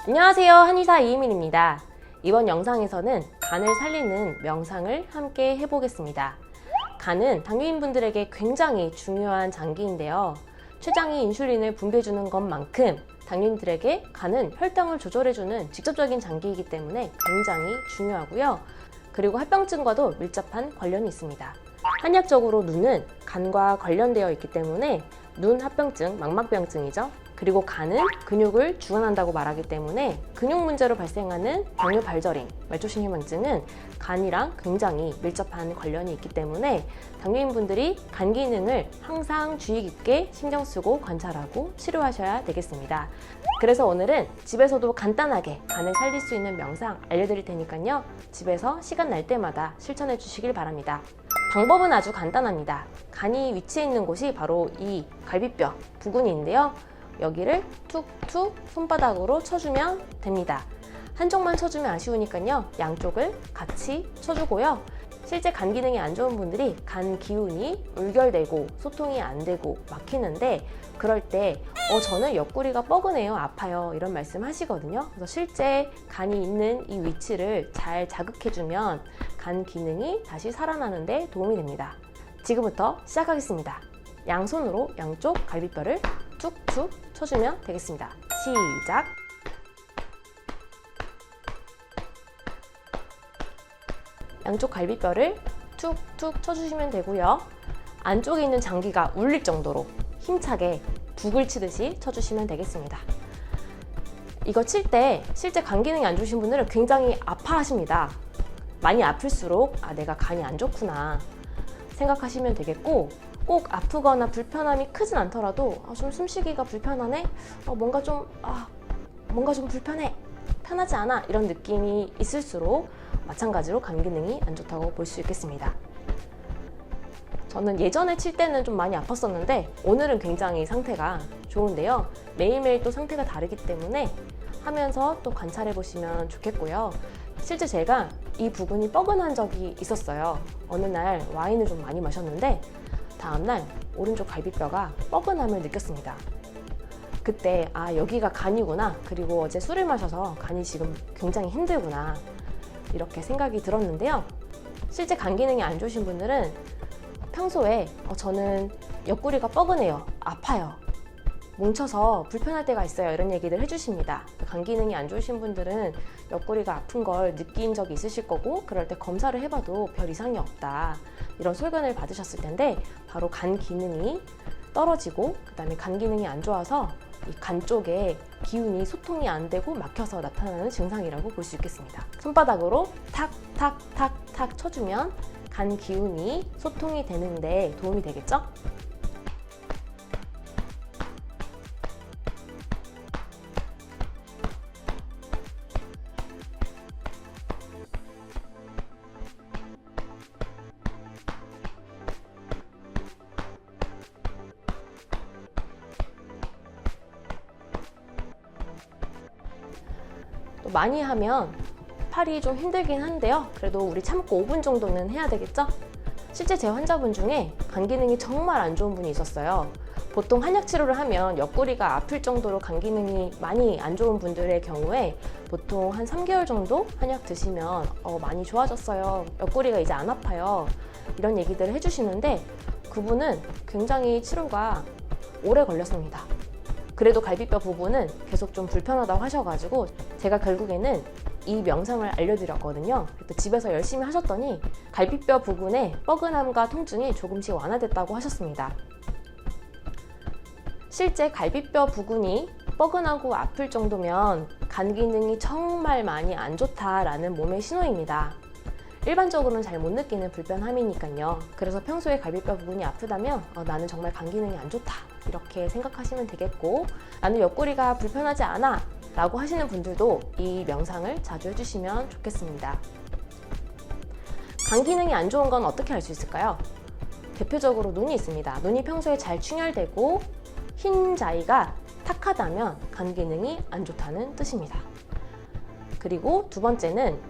안녕하세요, 한의사 이희민입니다. 이번 영상에서는 간을 살리는 명상을 함께 해보겠습니다. 간은 당뇨인분들에게 굉장히 중요한 장기인데요. 췌장이 인슐린을 분비해주는 것만큼 당뇨인들에게 간은 혈당을 조절해주는 직접적인 장기이기 때문에 굉장히 중요하고요. 그리고 합병증과도 밀접한 관련이 있습니다. 한약적으로 눈은 간과 관련되어 있기 때문에 눈 합병증, 망막병증이죠. 그리고 간은 근육을 주관한다고 말하기 때문에 근육 문제로 발생하는 당뇨 발저림, 말초신경망증은 간이랑 굉장히 밀접한 관련이 있기 때문에 당뇨인분들이 간 기능을 항상 주의 깊게 신경 쓰고 관찰하고 치료하셔야 되겠습니다. 그래서 오늘은 집에서도 간단하게 간을 살릴 수 있는 명상 알려드릴 테니까요. 집에서 시간 날 때마다 실천해 주시길 바랍니다. 방법은 아주 간단합니다. 간이 위치해 있는 곳이 바로 이 갈비뼈 부근인데요. 여기를 툭툭 손바닥으로 쳐주면 됩니다. 한쪽만 쳐주면 아쉬우니까요. 양쪽을 같이 쳐주고요. 실제 간 기능이 안 좋은 분들이 간 기운이 울결되고 소통이 안 되고 막히는데 그럴 때 저는 옆구리가 뻐근해요, 아파요 이런 말씀 하시거든요. 그래서 실제 간이 있는 이 위치를 잘 자극해주면 간 기능이 다시 살아나는 데 도움이 됩니다. 지금부터 시작하겠습니다. 양손으로 양쪽 갈비뼈를 툭툭 쳐주면 되겠습니다. 시작! 양쪽 갈비뼈를 툭툭 쳐주시면 되고요. 안쪽에 있는 장기가 울릴 정도로 힘차게 북을 치듯이 쳐주시면 되겠습니다. 이거 칠 때 실제 간 기능이 안 좋으신 분들은 굉장히 아파하십니다. 많이 아플수록 내가 간이 안 좋구나 생각하시면 되겠고, 꼭 아프거나 불편함이 크진 않더라도 좀 숨쉬기가 불편하네? 뭔가 좀 불편해, 편하지 않아 이런 느낌이 있을수록 마찬가지로 간 기능이 안 좋다고 볼 수 있겠습니다. 저는 예전에 칠 때는 좀 많이 아팠었는데 오늘은 굉장히 상태가 좋은데요. 매일매일 또 상태가 다르기 때문에 하면서 또 관찰해 보시면 좋겠고요. 실제 제가 이 부분이 뻐근한 적이 있었어요. 어느 날 와인을 좀 많이 마셨는데 다음날 오른쪽 갈비뼈가 뻐근함을 느꼈습니다. 그때 여기가 간이구나, 그리고 어제 술을 마셔서 간이 지금 굉장히 힘들구나 이렇게 생각이 들었는데요. 실제 간 기능이 안 좋으신 분들은 평소에 저는 옆구리가 뻐근해요, 아파요, 뭉쳐서 불편할 때가 있어요 이런 얘기를 해주십니다. 간 기능이 안 좋으신 분들은 옆구리가 아픈 걸 느낀 적이 있으실 거고, 그럴 때 검사를 해봐도 별 이상이 없다 이런 소견을 받으셨을 텐데, 바로 간 기능이 떨어지고 그 다음에 간 기능이 안 좋아서 이 간 쪽에 기운이 소통이 안 되고 막혀서 나타나는 증상이라고 볼 수 있겠습니다. 손바닥으로 탁탁탁탁 쳐주면 간 기운이 소통이 되는데 도움이 되겠죠? 또 많이 하면 팔이 좀 힘들긴 한데요. 그래도 우리 참고 5분 정도는 해야 되겠죠? 실제 제 환자분 중에 간 기능이 정말 안 좋은 분이 있었어요. 보통 한약 치료를 하면 옆구리가 아플 정도로 간 기능이 많이 안 좋은 분들의 경우에 보통 한 3개월 정도 한약 드시면 많이 좋아졌어요, 옆구리가 이제 안 아파요 이런 얘기들을 해주시는데, 그분은 굉장히 치료가 오래 걸렸습니다. 그래도 갈비뼈 부분은 계속 좀 불편하다고 하셔가지고 제가 결국에는 이 명상을 알려드렸거든요. 집에서 열심히 하셨더니 갈비뼈 부분의 뻐근함과 통증이 조금씩 완화됐다고 하셨습니다. 실제 갈비뼈 부분이 뻐근하고 아플 정도면 간 기능이 정말 많이 안 좋다라는 몸의 신호입니다. 일반적으로는 잘 못 느끼는 불편함이니까요. 그래서 평소에 갈비뼈 부분이 아프다면 나는 정말 간 기능이 안 좋다 이렇게 생각하시면 되겠고, 나는 옆구리가 불편하지 않아 라고 하시는 분들도 이 명상을 자주 해주시면 좋겠습니다. 간 기능이 안 좋은 건 어떻게 알 수 있을까요? 대표적으로 눈이 있습니다. 눈이 평소에 잘 충혈되고 흰 자위가 탁하다면 간 기능이 안 좋다는 뜻입니다. 그리고 두 번째는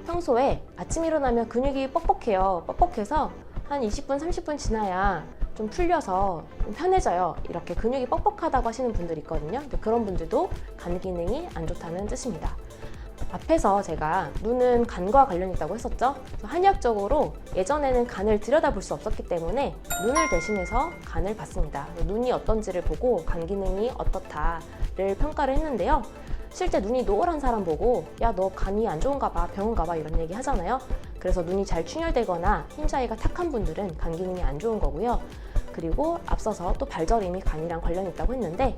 평소에 아침 일어나면 근육이 뻑뻑해요. 뻑뻑해서 한 20분, 30분 지나야 좀 풀려서 좀 편해져요. 이렇게 근육이 뻑뻑하다고 하시는 분들 있거든요. 근데 그런 분들도 간 기능이 안 좋다는 뜻입니다. 앞에서 제가 눈은 간과 관련이 있다고 했었죠. 그래서 한의학적으로 예전에는 간을 들여다볼 수 없었기 때문에 눈을 대신해서 간을 봤습니다. 눈이 어떤지를 보고 간 기능이 어떻다를 평가를 했는데요. 실제 눈이 노란 사람 보고 야, 너 간이 안 좋은가 봐, 병원 가봐 이런 얘기 하잖아요. 그래서 눈이 잘 충혈되거나 흰자위가 탁한 분들은 간 기능이 안 좋은 거고요. 그리고 앞서서 또 발저림이 간이랑 관련이 있다고 했는데,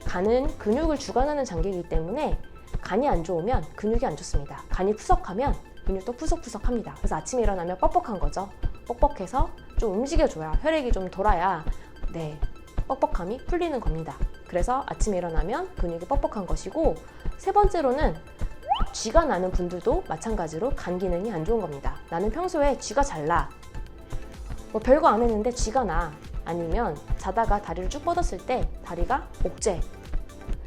간은 근육을 주관하는 장기이기 때문에 간이 안 좋으면 근육이 안 좋습니다. 간이 푸석하면 근육도 푸석푸석합니다. 그래서 아침에 일어나면 뻑뻑한 거죠. 뻑뻑해서 좀 움직여줘야, 혈액이 좀 돌아야 뻑뻑함이 풀리는 겁니다. 그래서 아침에 일어나면 근육이 뻑뻑한 것이고, 세 번째로는 쥐가 나는 분들도 마찬가지로 간 기능이 안 좋은 겁니다. 나는 평소에 쥐가 잘 나, 뭐 별거 안 했는데 쥐가 나, 아니면 자다가 다리를 쭉 뻗었을 때 다리가 옥죄,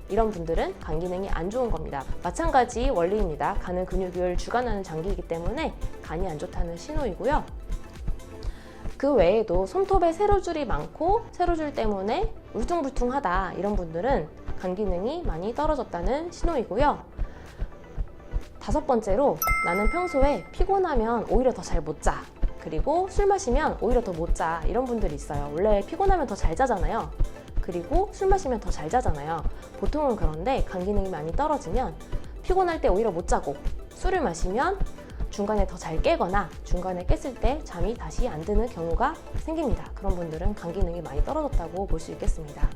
이런 분들은 간 기능이 안 좋은 겁니다. 마찬가지 원리입니다. 간은 근육을 주관하는 장기이기 때문에 간이 안 좋다는 신호이고요. 그 외에도 손톱에 세로줄이 많고 세로줄 때문에 울퉁불퉁하다, 이런 분들은 간 기능이 많이 떨어졌다는 신호이고요. 다섯 번째로, 나는 평소에 피곤하면 오히려 더 잘 못 자, 그리고 술 마시면 오히려 더 못 자, 이런 분들이 있어요. 원래 피곤하면 더 잘 자잖아요. 그리고 술 마시면 더 잘 자잖아요. 보통은 그런데 간 기능이 많이 떨어지면 피곤할 때 오히려 못 자고, 술을 마시면 중간에 더 잘 깨거나 중간에 깼을 때 잠이 다시 안 드는 경우가 생깁니다. 그런 분들은 간 기능이 많이 떨어졌다고 볼 수 있겠습니다.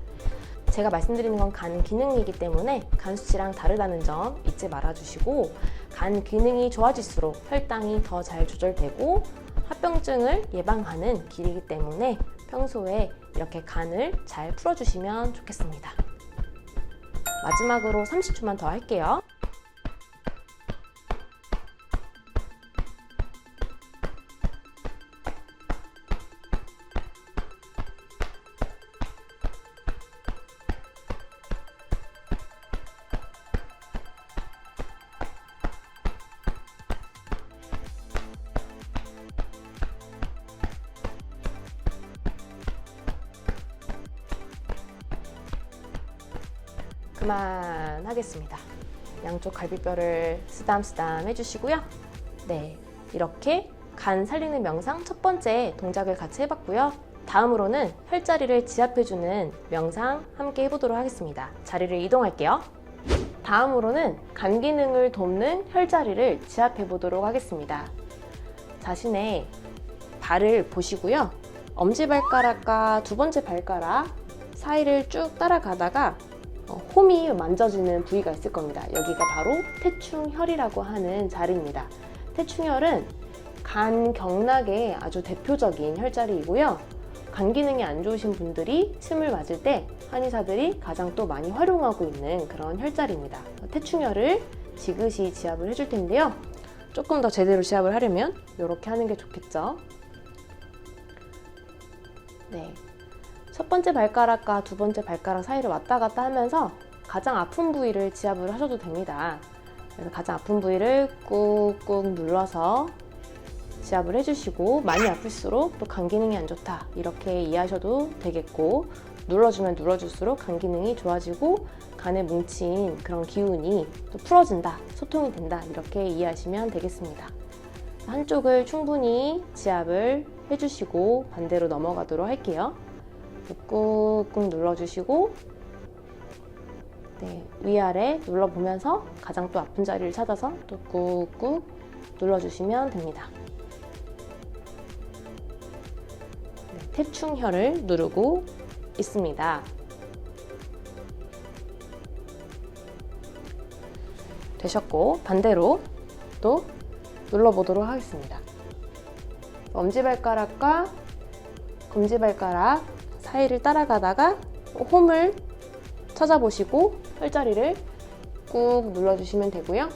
제가 말씀드리는 건 간 기능이기 때문에 간 수치랑 다르다는 점 잊지 말아주시고, 간 기능이 좋아질수록 혈당이 더 잘 조절되고 합병증을 예방하는 길이기 때문에 평소에 이렇게 간을 잘 풀어주시면 좋겠습니다. 마지막으로 30초만 더 할게요. 그만하겠습니다. 양쪽 갈비뼈를 쓰담쓰담 해주시고요. 네, 이렇게 간 살리는 명상 첫 번째 동작을 같이 해봤고요. 다음으로는 혈자리를 지압해주는 명상 함께 해보도록 하겠습니다. 자리를 이동할게요. 다음으로는 간 기능을 돕는 혈자리를 지압해보도록 하겠습니다. 자신의 발을 보시고요. 엄지발가락과 두 번째 발가락 사이를 쭉 따라가다가 홈이 만져지는 부위가 있을 겁니다. 여기가 바로 태충혈이라고 하는 자리입니다. 태충혈은 간 경락의 아주 대표적인 혈자리이고요. 간 기능이 안 좋으신 분들이 침을 맞을 때 한의사들이 가장 또 많이 활용하고 있는 그런 혈자리입니다. 태충혈을 지그시 지압을 해줄 텐데요. 조금 더 제대로 지압을 하려면 이렇게 하는 게 좋겠죠. 네. 첫 번째 발가락과 두 번째 발가락 사이를 왔다 갔다 하면서 가장 아픈 부위를 지압을 하셔도 됩니다. 그래서 가장 아픈 부위를 꾹꾹 눌러서 지압을 해주시고, 많이 아플수록 또 간 기능이 안 좋다, 이렇게 이해하셔도 되겠고, 눌러주면 눌러줄수록 간 기능이 좋아지고 간에 뭉친 그런 기운이 또 풀어진다, 소통이 된다, 이렇게 이해하시면 되겠습니다. 한쪽을 충분히 지압을 해주시고 반대로 넘어가도록 할게요. 꾹꾹 눌러주시고, 네, 위아래 눌러보면서 가장 또 아픈 자리를 찾아서 또 꾹꾹 눌러주시면 됩니다. 네, 태충혈을 누르고 있습니다. 되셨고, 반대로 또 눌러보도록 하겠습니다. 엄지발가락과 검지발가락 사이를 따라가다가 홈을 찾아보시고 혈자리를 꾹 눌러주시면 되고요.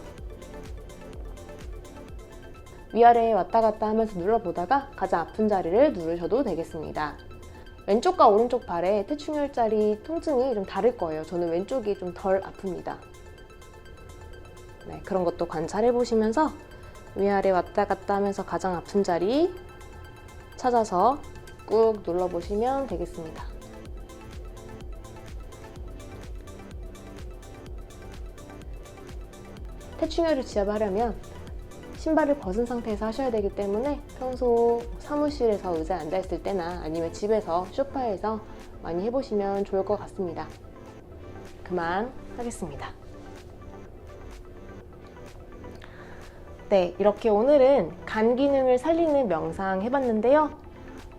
위아래에 왔다 갔다 하면서 눌러보다가 가장 아픈 자리를 누르셔도 되겠습니다. 왼쪽과 오른쪽 발의 태충혈자리 통증이 좀 다를 거예요. 저는 왼쪽이 좀 덜 아픕니다. 네, 그런 것도 관찰해 보시면서 위아래 왔다 갔다 하면서 가장 아픈 자리 찾아서 꾹 눌러보시면 되겠습니다. 태충혈을 지압하려면 신발을 벗은 상태에서 하셔야 되기 때문에 평소 사무실에서 의자에 앉아있을 때나 아니면 집에서 소파에서 많이 해보시면 좋을 것 같습니다. 그만하겠습니다. 네, 이렇게 오늘은 간 기능을 살리는 명상 해봤는데요.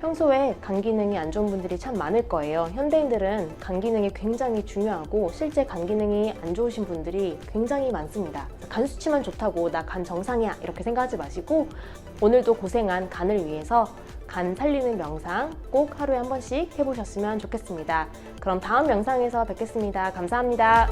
평소에 간 기능이 안 좋은 분들이 참 많을 거예요. 현대인들은 간 기능이 굉장히 중요하고 실제 간 기능이 안 좋으신 분들이 굉장히 많습니다. 간 수치만 좋다고 나 간 정상이야 이렇게 생각하지 마시고 오늘도 고생한 간을 위해서 간 살리는 명상 꼭 하루에 한 번씩 해보셨으면 좋겠습니다. 그럼 다음 영상에서 뵙겠습니다. 감사합니다.